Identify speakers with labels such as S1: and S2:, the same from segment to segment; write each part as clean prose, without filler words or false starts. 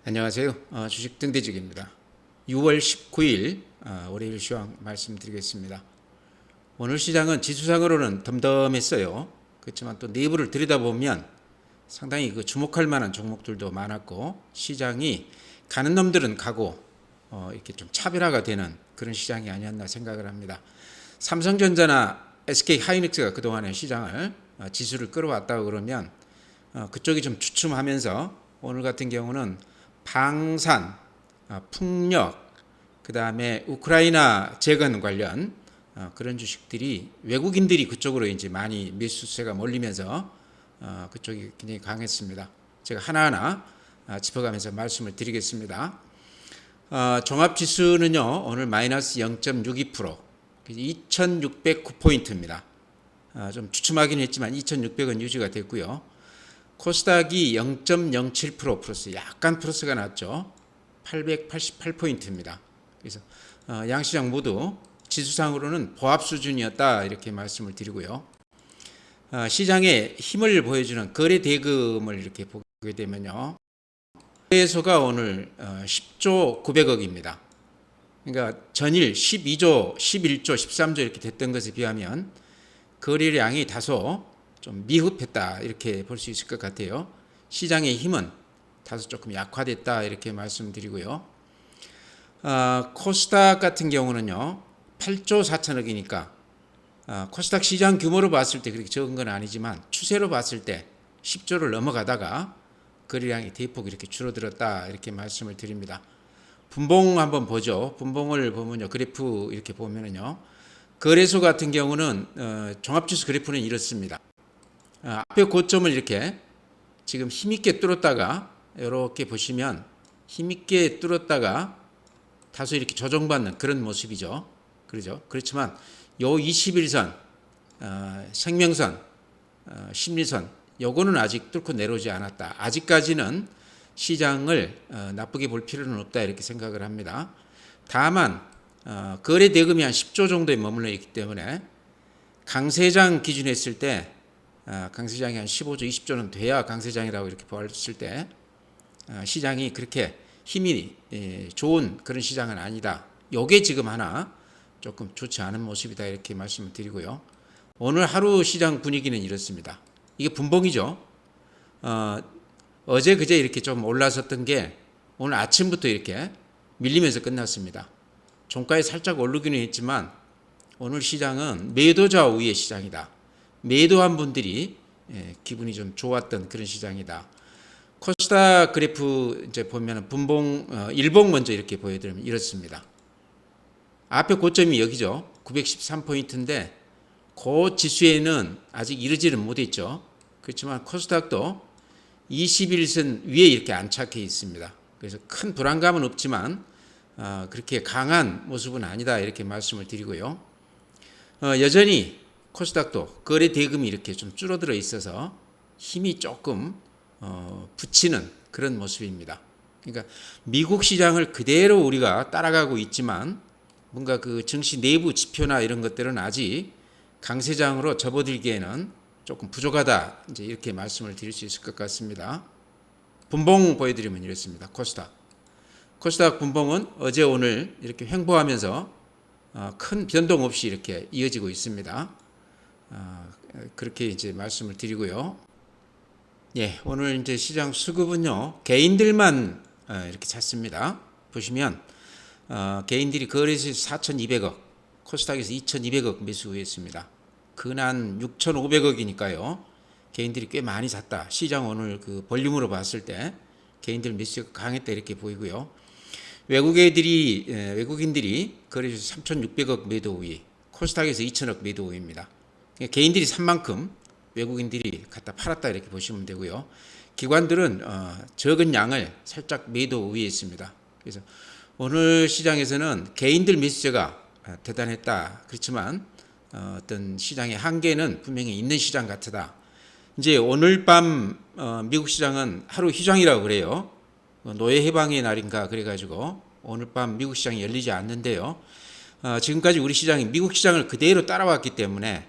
S1: 안녕하세요. 주식 등대직입니다. 6월 19일 월요일 시황 말씀드리겠습니다. 오늘 시장은 지수상으로는 덤덤했어요. 그렇지만 또 내부를 들여다보면 상당히 주목할 만한 종목들도 많았고, 시장이 가는 놈들은 가고 이렇게 좀 차별화가 되는 그런 시장이 아니었나 생각을 합니다. 삼성전자나 SK하이닉스가 그동안의 시장을 지수를 끌어왔다고 그러면 그쪽이 좀 주춤하면서 오늘 같은 경우는 방산, 풍력, 그 다음에 우크라이나 재건 관련 그런 주식들이 외국인들이 그쪽으로 이제 많이 매수세가 몰리면서 그쪽이 굉장히 강했습니다. 제가 하나하나 짚어가면서 말씀을 드리겠습니다. 종합지수는요, 오늘 마이너스 0.62%, 2609포인트입니다. 좀 주춤하긴 했지만 2600은 유지가 됐고요. 코스닥이 0.07% 플러스, 약간 플러스가 났죠. 888포인트입니다. 그래서 양시장 모두 지수상으로는 보합 수준이었다, 이렇게 말씀을 드리고요. 시장의 힘을 보여주는 거래 대금을 이렇게 보게 되면요, 거래소가 오늘 10조 900억입니다. 그러니까 전일 12조, 11조, 13조 이렇게 됐던 것에 비하면 거래량이 다소 좀 미흡했다, 이렇게 볼 수 있을 것 같아요. 시장의 힘은 다소 조금 약화됐다, 이렇게 말씀드리고요. 코스닥 같은 경우는요, 8조 4천억이니까 코스닥 시장 규모로 봤을 때 그렇게 적은 건 아니지만 추세로 봤을 때 10조를 넘어가다가 거래량이 대폭 이렇게 줄어들었다, 이렇게 말씀을 드립니다. 분봉 한번 보죠. 분봉을 보면요, 그래프 이렇게 보면은요, 거래소 같은 경우는 종합지수 그래프는 이렇습니다. 앞에 고점을 이렇게 지금 힘있게 뚫었다가, 이렇게 보시면 힘있게 뚫었다가 다소 이렇게 조정받는 그런 모습이죠. 그렇죠? 그렇지만 요 21선, 생명선, 심리선, 요거는 아직 뚫고 내려오지 않았다. 아직까지는 시장을 나쁘게 볼 필요는 없다, 이렇게 생각을 합니다. 다만 거래 대금이 한 10조 정도에 머물러 있기 때문에 강세장 기준 했을 때 강세장이 한 15조, 20조는 돼야 강세장이라고 이렇게 봤을 때 시장이 그렇게 힘이 좋은 그런 시장은 아니다. 요게 지금 하나 조금 좋지 않은 모습이다, 이렇게 말씀을 드리고요. 오늘 하루 시장 분위기는 이렇습니다. 이게 분봉이죠. 어제 그제 이렇게 좀 올라섰던 게 오늘 아침부터 이렇게 밀리면서 끝났습니다. 종가에 살짝 오르기는 했지만 오늘 시장은 매도자 우위의 시장이다. 매도한 분들이 기분이 좀 좋았던 그런 시장이다. 코스닥 그래프 이제 보면 분봉 일봉 먼저 이렇게 보여드리면 이렇습니다. 앞에 고점이 여기죠. 913포인트인데 그 지수에는 아직 이르지는 못했죠. 그렇지만 코스닥도 21선 위에 이렇게 안착해 있습니다. 그래서 큰 불안감은 없지만 그렇게 강한 모습은 아니다, 이렇게 말씀을 드리고요. 여전히 코스닥도 거래 대금이 이렇게 좀 줄어들어 있어서 힘이 조금 붙이는 그런 모습입니다. 그러니까 미국 시장을 그대로 우리가 따라가고 있지만 뭔가 그 증시 내부 지표나 이런 것들은 아직 강세장으로 접어들기에는 조금 부족하다, 이제 이렇게 말씀을 드릴 수 있을 것 같습니다. 분봉 보여드리면 이렇습니다. 코스닥 분봉은 어제 오늘 이렇게 횡보하면서 큰 변동 없이 이렇게 이어지고 있습니다. 그렇게 이제 말씀을 드리고요. 예, 오늘 이제 시장 수급은요, 개인들만 이렇게 찼습니다. 보시면 개인들이 거래소에서 4,200억, 코스닥에서 2,200억 매수했습니다. 근한 6,500억이니까요. 개인들이 꽤 많이 샀다. 시장 오늘 그 볼륨으로 봤을 때 개인들 매수가 강했다, 이렇게 보이고요. 외국인들이 거래소에서 3,600억 매도 우위, 코스닥에서 2,000억 매도 우위입니다. 개인들이 산 만큼 외국인들이 갖다 팔았다, 이렇게 보시면 되고요. 기관들은 적은 양을 살짝 매도 우위에 있습니다. 그래서 오늘 시장에서는 개인들 매수세가 대단했다. 그렇지만 어떤 시장의 한계는 분명히 있는 시장 같다. 이제 오늘 밤 미국 시장은 하루 휴장이라고 그래요. 노예 해방의 날인가 그래가지고 오늘 밤 미국 시장이 열리지 않는데요. 지금까지 우리 시장이 미국 시장을 그대로 따라왔기 때문에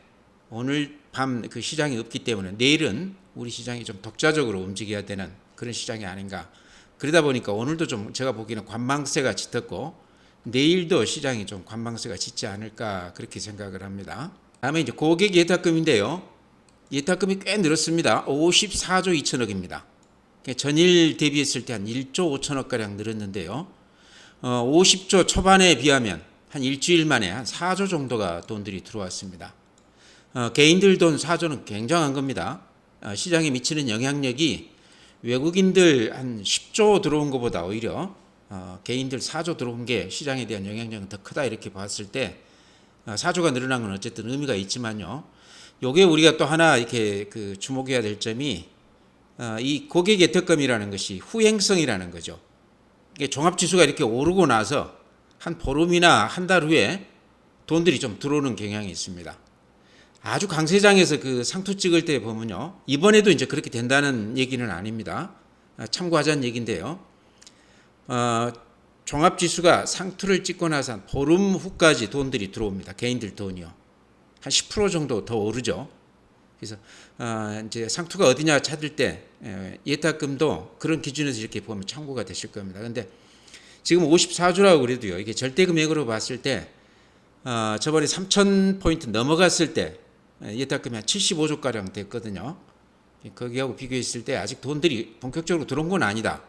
S1: 오늘 밤 그 시장이 없기 때문에 내일은 우리 시장이 좀 독자적으로 움직여야 되는 그런 시장이 아닌가 그러다 보니까 오늘도 좀 제가 보기에는 관망세가 짙었고 내일도 시장이 좀 관망세가 짙지 않을까 그렇게 생각을 합니다. 다음에 이제 고객 예탁금인데요. 예탁금이 꽤 늘었습니다. 54조 2천억입니다. 전일 대비했을 때 한 1조 5천억 가량 늘었는데요. 50조 초반에 비하면 한 일주일 만에 한 4조 정도가 돈들이 들어왔습니다. 개인들 돈 4조는 굉장한 겁니다. 시장에 미치는 영향력이 외국인들 한 10조 들어온 것보다 오히려 개인들 4조 들어온 게 시장에 대한 영향력은 더 크다 이렇게 봤을 때 4조가 늘어난 건 어쨌든 의미가 있지만요. 요게 우리가 또 하나 이렇게 그 주목해야 될 점이 이 고객 예탁금이라는 것이 후행성이라는 거죠. 이게 종합지수가 이렇게 오르고 나서 한 보름이나 한 달 후에 돈들이 좀 들어오는 경향이 있습니다. 아주 강세장에서 그 상투 찍을 때 보면요. 이번에도 이제 그렇게 된다는 얘기는 아닙니다. 참고하자는 얘기인데요. 종합지수가 상투를 찍고 나서 한 보름 후까지 돈들이 들어옵니다. 개인들 돈이요. 한 10% 정도 더 오르죠. 그래서 이제 상투가 어디냐 찾을 때 예탁금도 그런 기준에서 이렇게 보면 참고가 되실 겁니다. 근데 지금 54조라고 그래도요. 이게 절대 금액으로 봤을 때 저번에 3,000포인트 넘어갔을 때 예탁금이 한 75조 가량 됐거든요. 거기하고 비교했을 때 아직 돈들이 본격적으로 들어온 건 아니다.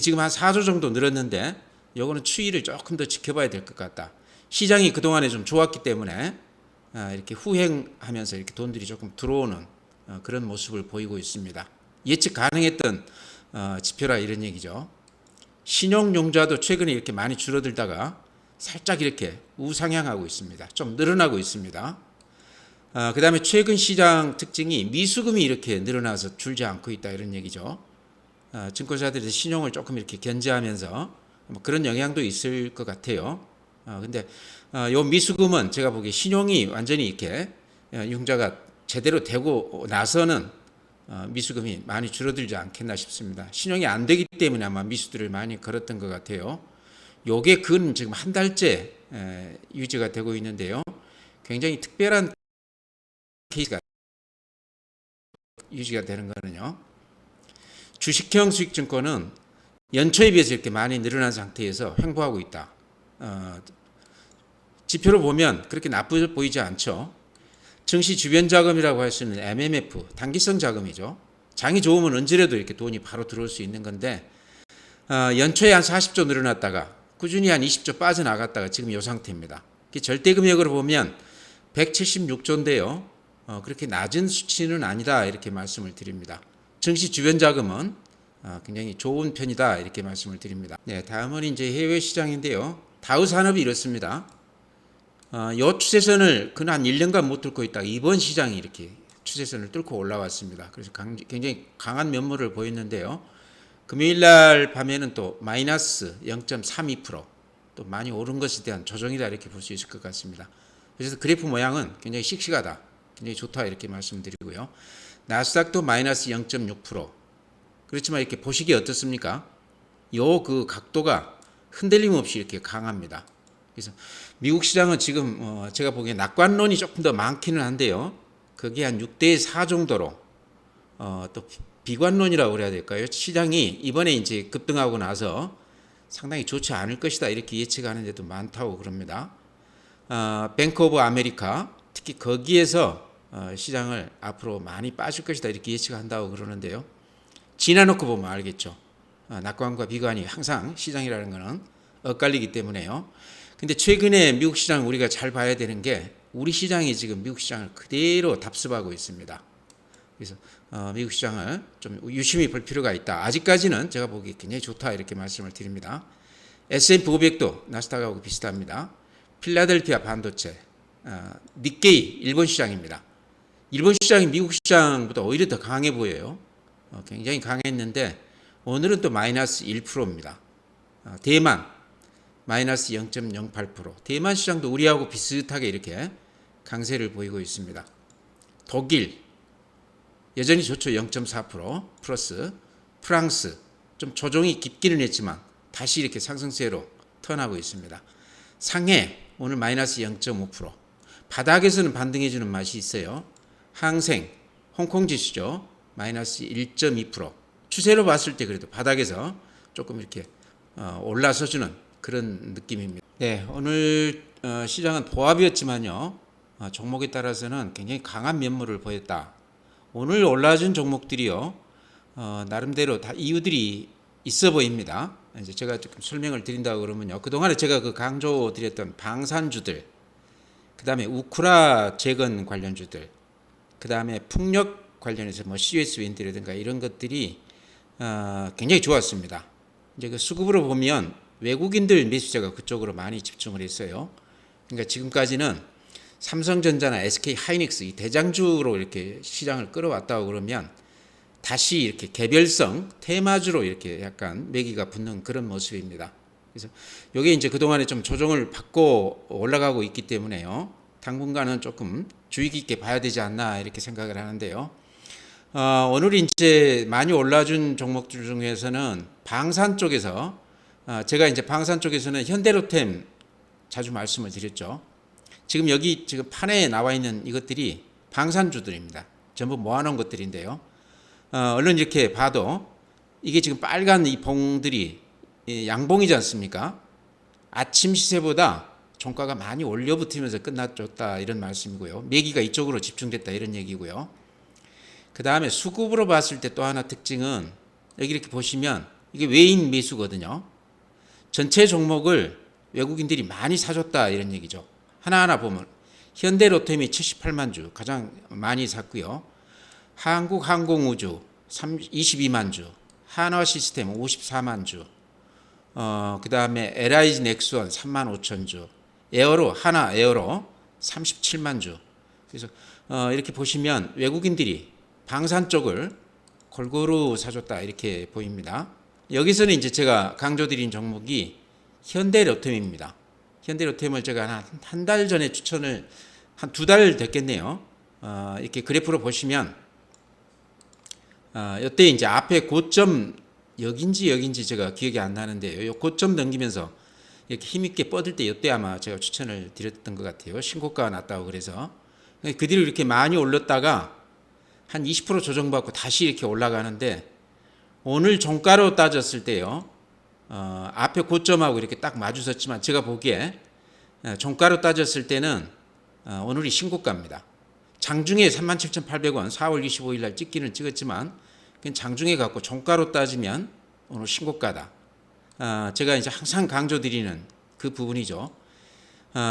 S1: 지금 한 4조 정도 늘었는데 요거는 추이를 조금 더 지켜봐야 될 것 같다. 시장이 그동안에 좀 좋았기 때문에 이렇게 후행하면서 이렇게 돈들이 조금 들어오는 그런 모습을 보이고 있습니다. 예측 가능했던 지표라 이런 얘기죠. 신용융자도 최근에 이렇게 많이 줄어들다가 살짝 이렇게 우상향하고 있습니다. 좀 늘어나고 있습니다. 그 다음에 최근 시장 특징이 미수금이 이렇게 늘어나서 줄지 않고 있다 이런 얘기죠. 증권사들이 신용을 조금 이렇게 견제하면서 뭐 그런 영향도 있을 것 같아요. 근데 요 미수금은 제가 보기에 신용이 완전히 이렇게 융자가 제대로 되고 나서는 미수금이 많이 줄어들지 않겠나 싶습니다. 신용이 안 되기 때문에 아마 미수들을 많이 걸었던 것 같아요. 요게 근 지금 한 달째 유지가 되고 있는데요. 굉장히 특별한 케이스가 유지가 되는 거는요. 주식형 수익증권은 연초에 비해서 이렇게 많이 늘어난 상태에서 횡보하고 있다. 지표로 보면 그렇게 나쁘게 보이지 않죠. 증시 주변 자금이라고 할 수 있는 MMF, 단기성 자금이죠. 장이 좋으면 언제라도 이렇게 돈이 바로 들어올 수 있는 건데 연초에 한 40조 늘어났다가 꾸준히 한 20조 빠져나갔다가 지금 이 상태입니다. 절대 금액으로 보면 176조인데요. 그렇게 낮은 수치는 아니다 이렇게 말씀을 드립니다. 증시 주변 자금은 굉장히 좋은 편이다 이렇게 말씀을 드립니다. 네, 다음은 이제 해외 시장인데요. 다우 산업이 이렇습니다. 요 추세선을 그한 1년간 못 뚫고 있다가 이번 시장이 이렇게 추세선을 뚫고 올라왔습니다. 그래서 굉장히 강한 면모를 보였는데요. 금요일날 밤에는 또 마이너스 0.32%, 또 많이 오른 것에 대한 조정이다 이렇게 볼 수 있을 것 같습니다. 그래서 그래프 모양은 굉장히 씩씩하다, 굉장히 좋다 이렇게 말씀드리고요. 나스닥도 마이너스 0.6%. 그렇지만 이렇게 보시기에 어떻습니까? 요 그 각도가 흔들림 없이 이렇게 강합니다. 그래서 미국 시장은 지금 제가 보기에 낙관론이 조금 더 많기는 한데요. 그게 한 6대4 정도로 또 비관론이라고 그래야 될까요? 시장이 이번에 이제 급등하고 나서 상당히 좋지 않을 것이다 이렇게 예측하는 데도 많다고 그럽니다. 뱅크 오브 아메리카 특히 거기에서 시장을 앞으로 많이 빠질 것이다 이렇게 예측한다고 그러는데요. 지나놓고 보면 알겠죠. 낙관과 비관이 항상 시장이라는 것은 엇갈리기 때문에요. 근데 최근에 미국 시장 우리가 잘 봐야 되는 게 우리 시장이 지금 미국 시장을 그대로 답습하고 있습니다. 그래서 미국 시장을 좀 유심히 볼 필요가 있다. 아직까지는 제가 보기에 굉장히 좋다 이렇게 말씀을 드립니다. S&P 500도 나스닥하고 비슷합니다. 필라델피아 반도체, 니케이 일본 시장입니다. 일본 시장이 미국 시장보다 오히려 더 강해 보여요. 굉장히 강했는데 오늘은 또 마이너스 1%입니다. 대만 마이너스 0.08%. 대만 시장도 우리하고 비슷하게 이렇게 강세를 보이고 있습니다. 독일 여전히 좋죠. 0.4% 플러스. 프랑스 좀 조정이 깊기는 했지만 다시 이렇게 상승세로 턴하고 있습니다. 상해 오늘 마이너스 0.5%. 바닥에서는 반등해주는 맛이 있어요. 항생 홍콩 지수죠. 마이너스 1.2%. 추세로 봤을 때 그래도 바닥에서 조금 이렇게 올라서주는 그런 느낌입니다. 네, 오늘 시장은 보합이었지만요. 종목에 따라서는 굉장히 강한 면모를 보였다. 오늘 올라준 종목들이요. 나름대로 다 이유들이 있어 보입니다. 이제 제가 조금 설명을 드린다고 그러면요. 그동안에 제가 그 강조드렸던 방산주들, 그 다음에 우크라 재건 관련주들, 그 다음에 풍력 관련해서 뭐 CS 윈드라든가 이런 것들이 굉장히 좋았습니다. 이제 그 수급으로 보면 외국인들 매수자가 그쪽으로 많이 집중을 했어요. 그러니까 지금까지는 삼성전자나 SK 하이닉스 이 대장주로 이렇게 시장을 끌어왔다고 그러면 다시 이렇게 개별성 테마주로 이렇게 약간 매기가 붙는 그런 모습입니다. 그래서 이게 이제 그동안에 좀 조정을 받고 올라가고 있기 때문에요. 당분간은 조금 주의 깊게 봐야 되지 않나 이렇게 생각을 하는데요. 오늘 이제 많이 올라준 종목들 중에서는 방산 쪽에서 제가 이제 방산 쪽에서는 현대로템 자주 말씀을 드렸죠. 지금 여기 지금 판에 나와 있는 이것들이 방산주들입니다. 전부 모아놓은 것들인데요. 얼른 이렇게 봐도 이게 지금 빨간 이 봉들이 양봉이지 않습니까? 아침 시세보다 종가가 많이 올려붙으면서 끝났다 이런 말씀이고요. 매기가 이쪽으로 집중됐다 이런 얘기고요. 그 다음에 수급으로 봤을 때 또 하나 특징은 여기 이렇게 보시면 이게 외인 매수거든요. 전체 종목을 외국인들이 많이 사줬다 이런 얘기죠. 하나하나 보면 현대로템이 78만 주 가장 많이 샀고요. 한국항공우주 22만 주, 한화시스템 54만 주, 그 다음에 LIG 넥스원 3만 5천 주, 에어로 하나 에어로 37만 주. 그래서 이렇게 보시면 외국인들이 방산 쪽을 골고루 사줬다 이렇게 보입니다. 여기서는 이제 제가 강조드린 종목이 현대로템입니다. 현대로템을 제가 한 달 전에 추천을 한 2달 됐겠네요. 이렇게 그래프로 보시면 이때 이제 앞에 고점 여긴지 제가 기억이 안 나는데요. 요 고점 넘기면서 이렇게 힘있게 뻗을 때 이때 아마 제가 추천을 드렸던 것 같아요. 신고가가 났다고 그래서 그 뒤로 이렇게 많이 올렸다가 한 20% 조정받고 다시 이렇게 올라가는데 오늘 종가로 따졌을 때요. 앞에 고점하고 이렇게 딱 마주섰지만 제가 보기에 종가로 따졌을 때는 오늘이 신고가입니다. 장중에 37,800원 4월 25일 날 찍기는 찍었지만 장중에 갖고 종가로 따지면 오늘 신고가다. 제가 이제 항상 강조드리는 그 부분이죠.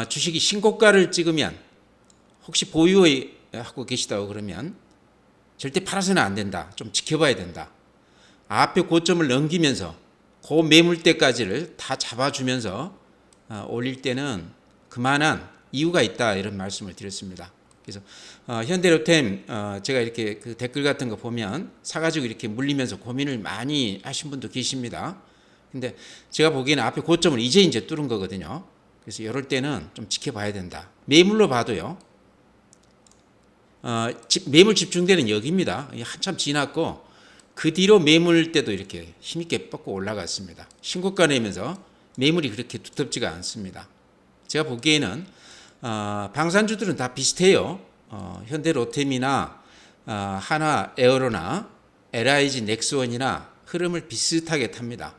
S1: 주식이 신고가를 찍으면 혹시 보유하고 계시다고 그러면 절대 팔아서는 안 된다. 좀 지켜봐야 된다. 앞에 고점을 넘기면서 그 매물대까지를 다 잡아주면서 올릴 때는 그만한 이유가 있다 이런 말씀을 드렸습니다. 그래서 현대로템 제가 이렇게 그 댓글 같은 거 보면 사가지고 이렇게 물리면서 고민을 많이 하신 분도 계십니다. 근데 제가 보기에는 앞에 고점을 이제 뚫은 거거든요. 그래서 이럴 때는 좀 지켜봐야 된다. 매물로 봐도요. 매물 집중되는 여기입니다. 한참 지났고 그 뒤로 매물 때도 이렇게 힘있게 뻗고 올라갔습니다. 신고가 내면서 매물이 그렇게 두텁지가 않습니다. 제가 보기에는 방산주들은 다 비슷해요. 현대로템이나 하나 에어로나 LIG 넥스원이나 흐름을 비슷하게 탑니다.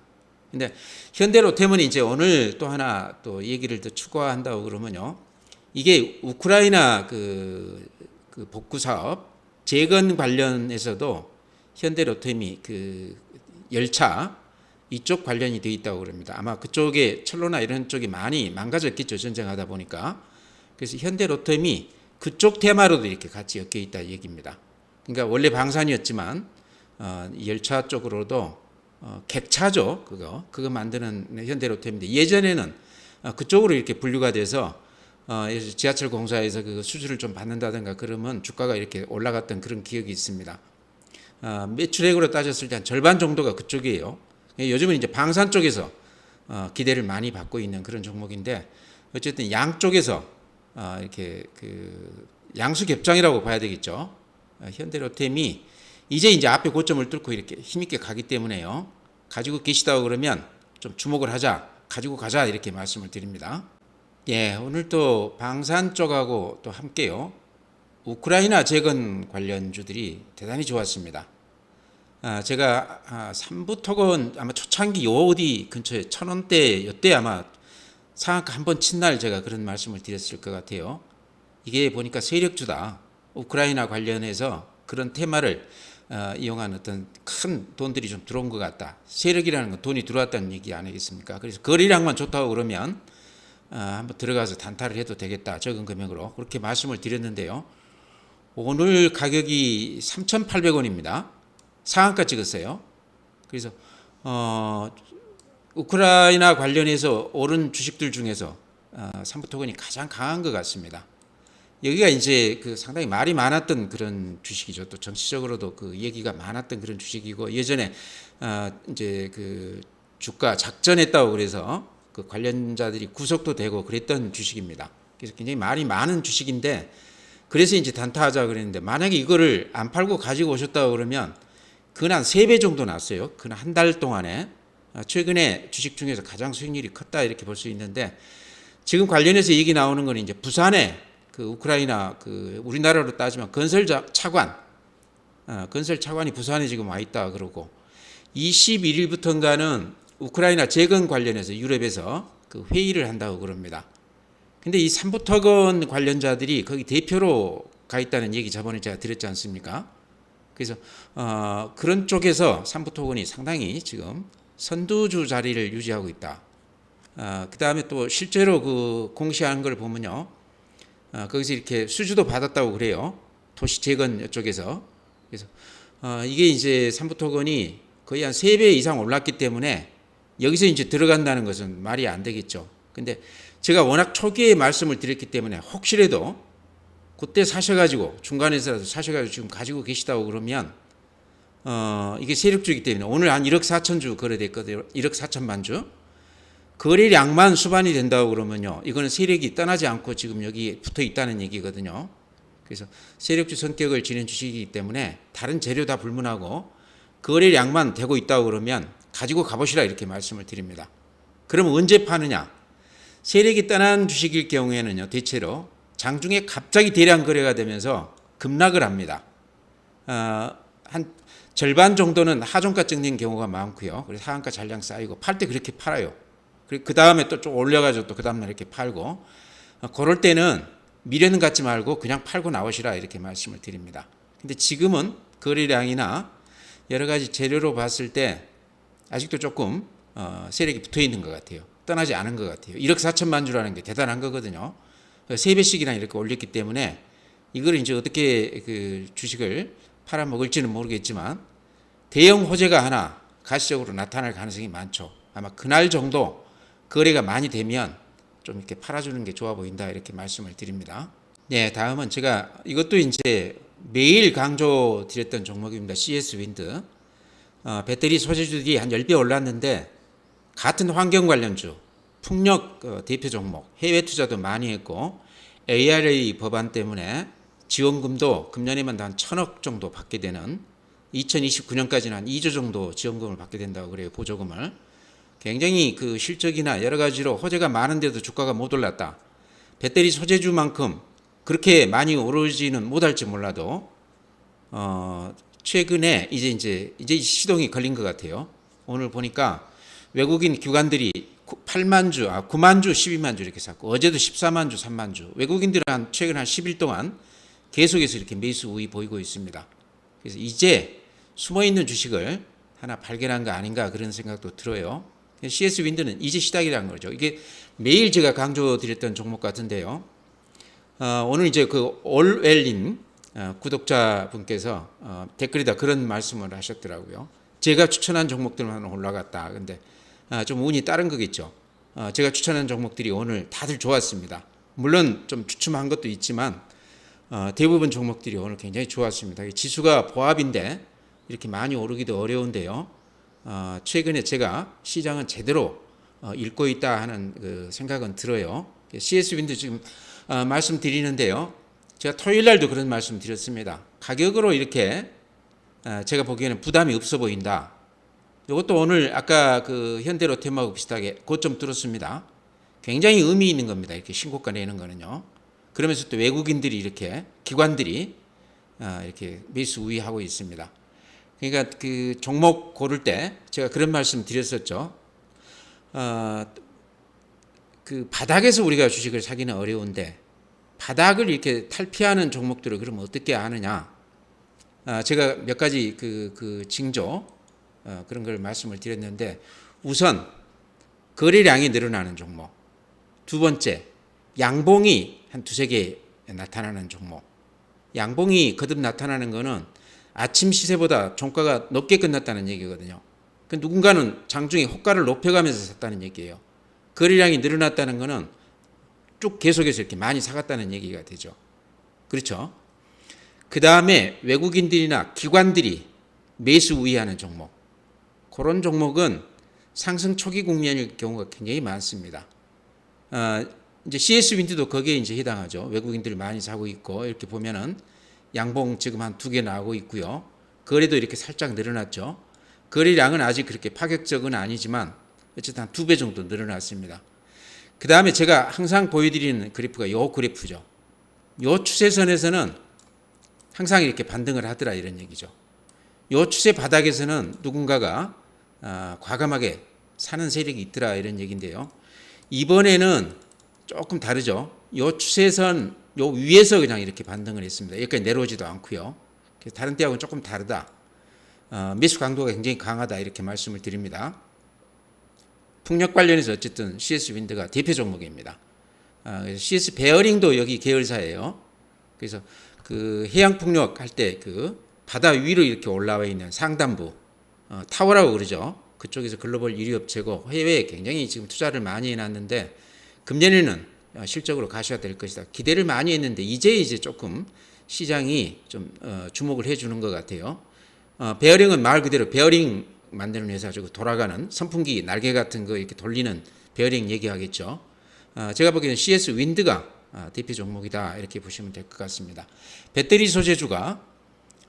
S1: 근데 현대로템은 이제 오늘 또 하나 또 얘기를 더 추가한다고 그러면요. 이게 우크라이나 그 복구 사업 재건 관련해서도 현대로템이 그 열차 이쪽 관련이 되어 있다고 그럽니다. 아마 그쪽에 철로나 이런 쪽이 많이 망가졌겠죠. 전쟁하다 보니까. 그래서 현대로템이 그쪽 테마로도 이렇게 같이 엮여 있다 얘기입니다. 그러니까 원래 방산이었지만 열차 쪽으로도 객차죠. 그거 만드는 현대로템인데 예전에는 그쪽으로 이렇게 분류가 돼서 지하철 공사에서 그 수주를 좀 받는다든가 그러면 주가가 이렇게 올라갔던 그런 기억이 있습니다. 매출액으로 따졌을 때 한 절반 정도가 그쪽이에요. 요즘은 이제 방산 쪽에서 기대를 많이 받고 있는 그런 종목인데 어쨌든 양쪽에서 이렇게 그 양수 겹장이라고 봐야 되겠죠. 현대로템이 이제 앞에 고점을 뚫고 이렇게 힘있게 가기 때문에요. 가지고 계시다고 그러면 좀 주목을 하자, 가지고 가자 이렇게 말씀을 드립니다. 예, 오늘 또 방산 쪽하고 또 함께요. 우크라이나 재건 관련주들이 대단히 좋았습니다. 제가 3부 토건 아마 초창기 요 어디 근처에 1,000원대 요때 아마 상한가 한 번 친 날 제가 그런 말씀을 드렸을 것 같아요. 이게 보니까 세력주다. 우크라이나 관련해서 그런 테마를 이용한 어떤 큰 돈들이 좀 들어온 것 같다. 세력이라는 건 돈이 들어왔다는 얘기 아니겠습니까? 그래서 거래량만 좋다고 그러면 한번 들어가서 단타를 해도 되겠다. 적은 금액으로 그렇게 말씀을 드렸는데요. 오늘 가격이 3,800원입니다. 상한가 찍었어요. 그래서 우크라이나 관련해서 오른 주식들 중에서 삼부토건이 가장 강한 것 같습니다. 여기가 이제 그 상당히 말이 많았던 그런 주식이죠. 또 정치적으로도 그 얘기가 많았던 그런 주식이고 예전에 이제 그 주가 작전했다고 그래서 그 관련자들이 구속도 되고 그랬던 주식입니다. 그래서 굉장히 말이 많은 주식인데 그래서 이제 단타하자 그랬는데 만약에 이거를 안 팔고 가지고 오셨다고 그러면 그건 한 3배 정도 났어요. 그건 한 달 동안에 최근에 주식 중에서 가장 수익률이 컸다 이렇게 볼 수 있는데 지금 관련해서 얘기 나오는 건 이제 부산에 그 우크라이나 그 우리나라로 따지면 건설 차관이 부산에 지금 와 있다 그러고 21일부터인가는 우크라이나 재건 관련해서 유럽에서 그 회의를 한다고 그럽니다. 근데 이 삼부토건 관련자들이 거기 대표로 가 있다는 얘기 저번에 제가 드렸지 않습니까? 그래서 그런 쪽에서 삼부토건이 상당히 지금 선두주 자리를 유지하고 있다. 그 다음에 또 실제로 그 공시하는 걸 보면요. 거기서 이렇게 수주도 받았다고 그래요. 도시 재건 쪽에서. 그래서 이게 이제 삼부토건이 거의 한 3배 이상 올랐기 때문에 여기서 이제 들어간다는 것은 말이 안 되겠죠. 근데 제가 워낙 초기에 말씀을 드렸기 때문에 혹시라도 그때 사셔가지고 중간에서라도 사셔가지고 지금 가지고 계시다고 그러면 이게 세력주이기 때문에 오늘 한 1억 4천 주 거래됐거든요. 1억 4천만 주. 거래량만 수반이 된다고 그러면요. 이거는 세력이 떠나지 않고 지금 여기 붙어 있다는 얘기거든요. 그래서 세력주 성격을 지닌 주식이기 때문에 다른 재료 다 불문하고 거래량만 되고 있다고 그러면 가지고 가보시라 이렇게 말씀을 드립니다. 그러면 언제 파느냐? 세력이 떠난 주식일 경우에는요. 대체로 장중에 갑자기 대량 거래가 되면서 급락을 합니다. 한 절반 정도는 하종가 찍는 경우가 많고요. 그래서 하한가 잔량 쌓이고 팔 때 그렇게 팔아요. 그 다음에 또 좀 올려가지고 또 그 다음날 이렇게 팔고 그럴 때는 미래는 갖지 말고 그냥 팔고 나오시라 이렇게 말씀을 드립니다. 근데 지금은 거래량이나 여러 가지 재료로 봤을 때 아직도 조금 세력이 붙어 있는 것 같아요. 떠나지 않은 것 같아요. 1억 4천만 주라는 게 대단한 거거든요. 3배씩이나 이렇게 올렸기 때문에 이걸 이제 어떻게 그 주식을 팔아먹을지는 모르겠지만 대형 호재가 하나 가시적으로 나타날 가능성이 많죠. 아마 그날 정도 거래가 많이 되면 좀 이렇게 팔아주는 게 좋아 보인다 이렇게 말씀을 드립니다. 네, 다음은 제가 이것도 이제 매일 강조드렸던 종목입니다. CS 윈드. 배터리 소재주들이 한 10배 올랐는데 같은 환경 관련주, 풍력 대표 종목, 해외 투자도 많이 했고 ARA 법안 때문에 지원금도 금년에만 한 1,000억 정도 받게 되는 2029년까지는 한 2조 정도 지원금을 받게 된다고 그래요. 보조금을. 굉장히 그 실적이나 여러 가지로 호재가 많은데도 주가가 못 올랐다. 배터리 소재주만큼 그렇게 많이 오르지는 못할지 몰라도 최근에 이제 시동이 걸린 것 같아요. 오늘 보니까 외국인 기관들이 8만 주, 9만 주, 12만 주 이렇게 샀고 어제도 14만 주, 3만 주. 외국인들은 최근 한 10일 동안 계속해서 이렇게 매수 우위 보이고 있습니다. 그래서 이제 숨어 있는 주식을 하나 발견한 거 아닌가 그런 생각도 들어요. CS 윈드는 이제 시작이라는 거죠. 이게 매일 제가 강조드렸던 종목 같은데요. 오늘 이제 그 올웰님 구독자분께서 댓글에다 그런 말씀을 하셨더라고요. 제가 추천한 종목들만 올라갔다. 근데 좀 운이 따른 거겠죠. 제가 추천한 종목들이 오늘 다들 좋았습니다. 물론 좀 주춤한 것도 있지만 대부분 종목들이 오늘 굉장히 좋았습니다. 지수가 보합인데 이렇게 많이 오르기도 어려운데요. 최근에 제가 시장은 제대로 읽고 있다 하는 그 생각은 들어요. CS 윈드 지금 말씀드리는데요. 제가 토요일 날도 그런 말씀 드렸습니다. 가격으로 이렇게 제가 보기에는 부담이 없어 보인다. 이것도 오늘 아까 그 현대로템하고 비슷하게 고점 뚫었습니다. 굉장히 의미 있는 겁니다. 이렇게 신고가 내는 거는요. 그러면서 또 외국인들이 이렇게 기관들이 이렇게 매수 우위하고 있습니다. 그러니까 그 종목 고를 때 제가 그런 말씀 드렸었죠. 그 바닥에서 우리가 주식을 사기는 어려운데 바닥을 이렇게 탈피하는 종목들을 그러면 어떻게 하느냐? 제가 몇 가지 그 징조 그런 걸 말씀을 드렸는데, 우선 거래량이 늘어나는 종목, 두 번째 양봉이 한 두세 개 나타나는 종목. 양봉이 거듭 나타나는 거는 아침 시세보다 종가가 높게 끝났다는 얘기거든요. 그 누군가는 장중에 호가를 높여가면서 샀다는 얘기예요. 거래량이 늘어났다는 거는 쭉 계속해서 이렇게 많이 사갔다는 얘기가 되죠. 그렇죠? 그 다음에 외국인들이나 기관들이 매수 우위하는 종목, 그런 종목은 상승 초기 국면일 경우가 굉장히 많습니다. 이제 CS 윈드도 거기에 이제 해당하죠. 외국인들이 많이 사고 있고, 이렇게 보면은 양봉 지금 한 두 개 나오고 있고요. 거래도 이렇게 살짝 늘어났죠. 거래량은 아직 그렇게 파격적은 아니지만 어쨌든 한 2배 정도 늘어났습니다. 그 다음에 제가 항상 보여드리는 그래프가 이 그래프죠. 이 추세선에서는 항상 이렇게 반등을 하더라, 이런 얘기죠. 이 추세 바닥에서는 누군가가 과감하게 사는 세력이 있더라, 이런 얘기인데요. 이번에는 조금 다르죠. 이 추세선 요 위에서 그냥 이렇게 반등을 했습니다. 여기까지 내려오지도 않고요. 그래서 다른 때하고는 조금 다르다. 매수 강도가 굉장히 강하다, 이렇게 말씀을 드립니다. 풍력 관련해서 어쨌든 CS 윈드가 대표 종목입니다. 그래서 CS 베어링도 여기 계열사예요. 그래서 그 해양 풍력 할 때 그 바다 위로 이렇게 올라와 있는 상단부, 타워라고 그러죠. 그쪽에서 글로벌 1위 업체고 해외에 굉장히 지금 투자를 많이 해놨는데 금년에는 실적으로 가셔야 될 것이다. 기대를 많이 했는데 이제 조금 시장이 좀 주목을 해주는 것 같아요. 베어링은 말 그대로 베어링 만드는 회사죠. 돌아가는 선풍기 날개 같은 거 이렇게 돌리는 베어링 얘기하겠죠. 제가 보기에는 CS 윈드가 대표 종목이다, 이렇게 보시면 될 것 같습니다. 배터리 소재주가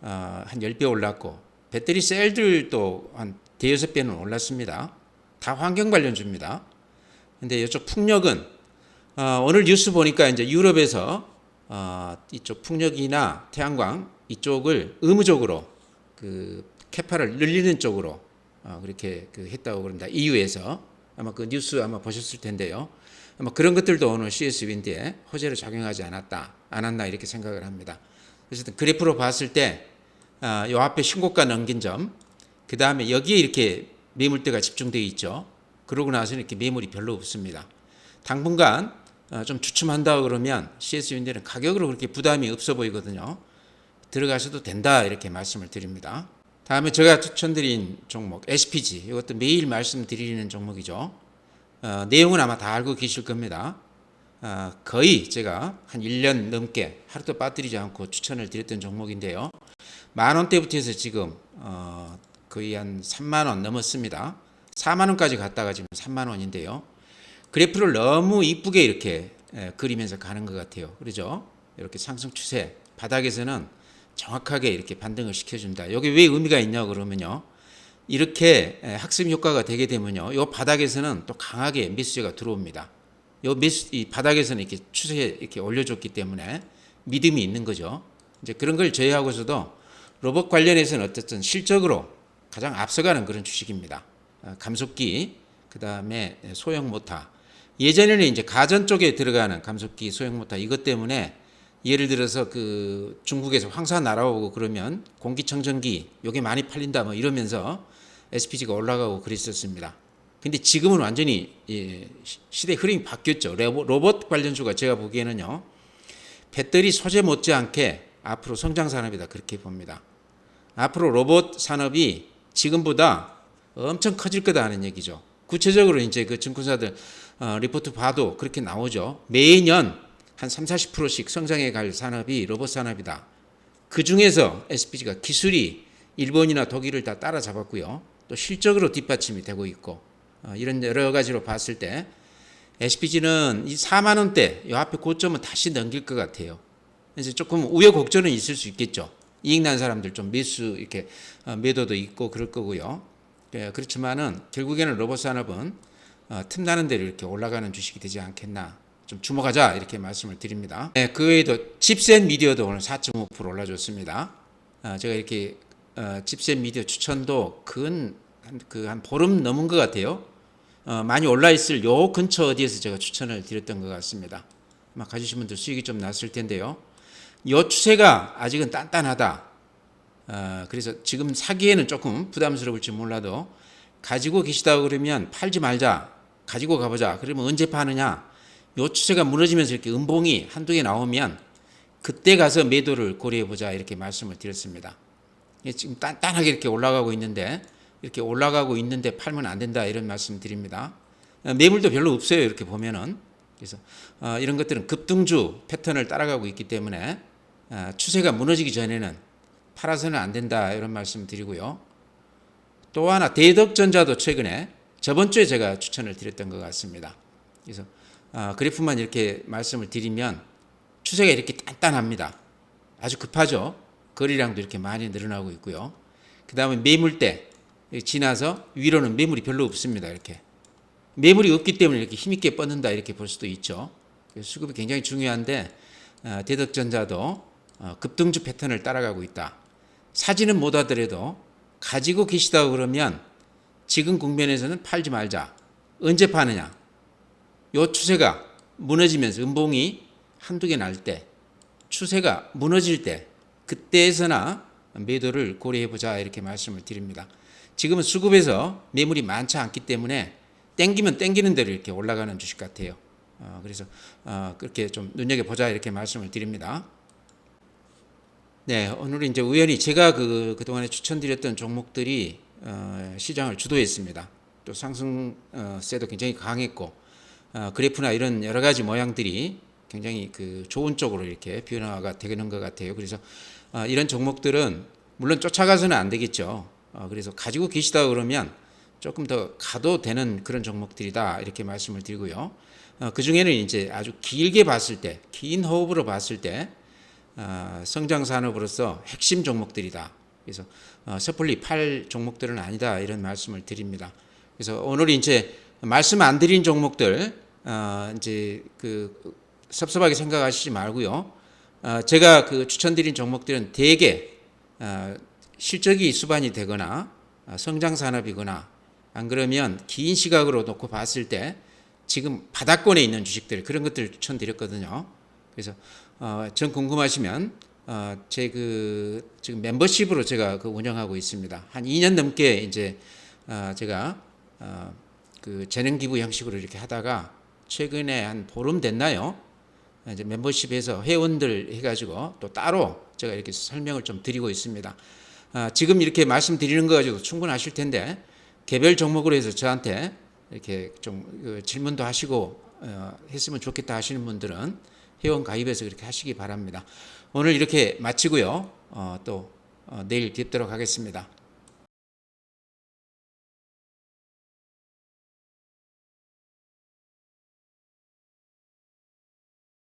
S1: 한 10배 올랐고, 배터리 셀들도 한 대여섯 배는 올랐습니다. 다 환경 관련주입니다. 근데 이쪽 풍력은 오늘 뉴스 보니까 이제 유럽에서 이쪽 풍력이나 태양광 이쪽을 의무적으로 그 캐파를 늘리는 쪽으로 그렇게 했다고 그럽니다. EU에서 아마 그 뉴스 아마 보셨을 텐데요. 아마 그런 것들도 오늘 CS 윈드에 호재로 작용하지 않았나 이렇게 생각을 합니다. 어쨌든 그래프로 봤을 때 요 앞에 신고가 넘긴 점, 그 다음에 여기에 이렇게 매물대가 집중되어 있죠. 그러고 나서는 이렇게 매물이 별로 없습니다. 당분간 좀 주춤한다 그러면 CS 윈드는 가격으로 그렇게 부담이 없어 보이거든요. 들어가셔도 된다, 이렇게 말씀을 드립니다. 다음에 제가 추천드린 종목 SPG, 이것도 매일 말씀드리는 종목이죠. 내용은 아마 다 알고 계실 겁니다. 거의 제가 한 1년 넘게 하루도 빠뜨리지 않고 추천을 드렸던 종목인데요. 만원대부터 해서 지금 거의 한 3만원 넘었습니다. 4만원까지 갔다가 지금 3만원인데요. 그래프를 너무 이쁘게 이렇게 그리면서 가는 것 같아요. 그렇죠? 이렇게 상승 추세, 바닥에서는 정확하게 이렇게 반등을 시켜준다. 여기 왜 의미가 있냐 그러면요, 이렇게 학습 효과가 되게 되면요, 이 바닥에서는 또 강하게 매수세가 들어옵니다. 이 바닥에서는 이렇게 추세에 이렇게 올려줬기 때문에 믿음이 있는 거죠. 이제 그런 걸 제외하고서도 로봇 관련해서는 어쨌든 실적으로 가장 앞서가는 그런 주식입니다. 감속기, 그 다음에 소형 모터. 예전에는 이제 가전 쪽에 들어가는 감속기, 소형 모터, 이것 때문에 예를 들어서 그 중국에서 황사 날아오고 그러면 공기청정기 요게 많이 팔린다 뭐 이러면서 SPG가 올라가고 그랬었습니다. 근데 지금은 완전히 시대 흐름이 바뀌었죠. 로봇 관련주가 제가 보기에는요, 배터리 소재 못지않게 앞으로 성장 산업이다, 그렇게 봅니다. 앞으로 로봇 산업이 지금보다 엄청 커질 거다 하는 얘기죠. 구체적으로 이제 그 증권사들 리포트 봐도 그렇게 나오죠. 매년 한 30-40%씩 성장해 갈 산업이 로봇 산업이다. 그 중에서 SPG가 기술이 일본이나 독일을 다 따라잡았고요. 또 실적으로 뒷받침이 되고 있고, 이런 여러 가지로 봤을 때 SPG는 이 4만 원대 이 앞에 고점은 다시 넘길 것 같아요. 그래서 조금 우여곡절은 있을 수 있겠죠. 이익 난 사람들 좀 매수 이렇게 매도도 있고 그럴 거고요. 그렇지만은 결국에는 로봇 산업은 틈나는 대로 이렇게 올라가는 주식이 되지 않겠나, 좀 주목하자, 이렇게 말씀을 드립니다. 그 외에도 칩셋 미디어도 오늘 4.5% 올라줬습니다. 제가 이렇게 집세 미디어 추천도 한 보름 넘은 것 같아요. 많이 올라 있을 요 근처 어디에서 제가 추천을 드렸던 것 같습니다. 아마 가지신 분들 수익이 좀 났을 텐데요. 요 추세가 아직은 단단하다. 그래서 지금 사기에는 조금 부담스러울지 몰라도 가지고 계시다 그러면 팔지 말자. 가지고 가보자. 그러면 언제 파느냐? 요 추세가 무너지면서 이렇게 음봉이 한두 개 나오면 그때 가서 매도를 고려해보자. 이렇게 말씀을 드렸습니다. 지금 단단하게 이렇게 올라가고 있는데 팔면 안 된다. 이런 말씀 드립니다. 매물도 별로 없어요. 이렇게 보면은. 그래서 이런 것들은 급등주 패턴을 따라가고 있기 때문에 추세가 무너지기 전에는 팔아서는 안 된다. 이런 말씀 드리고요. 또 하나 대덕전자도 최근에 저번 주에 제가 추천을 드렸던 것 같습니다. 그래서 그래프만 이렇게 말씀을 드리면 추세가 이렇게 단단합니다. 아주 급하죠. 거래량도 이렇게 많이 늘어나고 있고요. 그 다음에 매물대 지나서 위로는 매물이 별로 없습니다. 이렇게 매물이 없기 때문에 이렇게 힘있게 뻗는다 이렇게 볼 수도 있죠. 수급이 굉장히 중요한데 대덕전자도 급등주 패턴을 따라가고 있다. 사지는 못하더라도 가지고 계시다고 그러면 지금 국면에서는 팔지 말자. 언제 파느냐? 요 추세가 무너지면서 음봉이 한두 개 날 때, 추세가 무너질 때 그때에서나 매도를 고려해보자 이렇게 말씀을 드립니다. 지금은 수급에서 매물이 많지 않기 때문에 땡기면 땡기는 대로 이렇게 올라가는 주식 같아요. 그래서 그렇게 좀 눈여겨보자 이렇게 말씀을 드립니다. 네, 오늘 이제 우연히 제가 그동안에 추천드렸던 종목들이 시장을 주도했습니다. 또 상승세도 굉장히 강했고 그래프나 이런 여러 가지 모양들이 굉장히 좋은 쪽으로 이렇게 변화가 되는 것 같아요. 그래서 이런 종목들은 물론 쫓아가서는 안 되겠죠. 그래서 가지고 계시다 그러면 조금 더 가도 되는 그런 종목들이다 이렇게 말씀을 드리고요. 그 중에는 이제 아주 길게 봤을 때, 긴 호흡으로 봤을 때 성장 산업으로서 핵심 종목들이다. 그래서 섣불리 팔 종목들은 아니다 이런 말씀을 드립니다. 그래서 오늘 이제 말씀 안 드린 종목들 이제 섭섭하게 생각하시지 말고요. 제가 추천드린 종목들은 대개 실적이 수반이 되거나 성장 산업이거나 안 그러면 긴 시각으로 놓고 봤을 때 지금 바닥권에 있는 주식들 그런 것들을 추천드렸거든요. 그래서 전 궁금하시면 제 지금 멤버십으로 제가 운영하고 있습니다. 한 2년 넘게 이제 제가 재능 기부 형식으로 이렇게 하다가 최근에 한 보름 됐나요? 이제 멤버십에서 회원들 해가지고 또 따로 제가 이렇게 설명을 좀 드리고 있습니다. 지금 이렇게 말씀드리는 거 가지고 충분하실 텐데 개별 종목으로 해서 저한테 이렇게 좀 질문도 하시고 했으면 좋겠다 하시는 분들은 회원 가입해서 그렇게 하시기 바랍니다. 오늘 이렇게 마치고요. 또 내일 뵙도록 하겠습니다.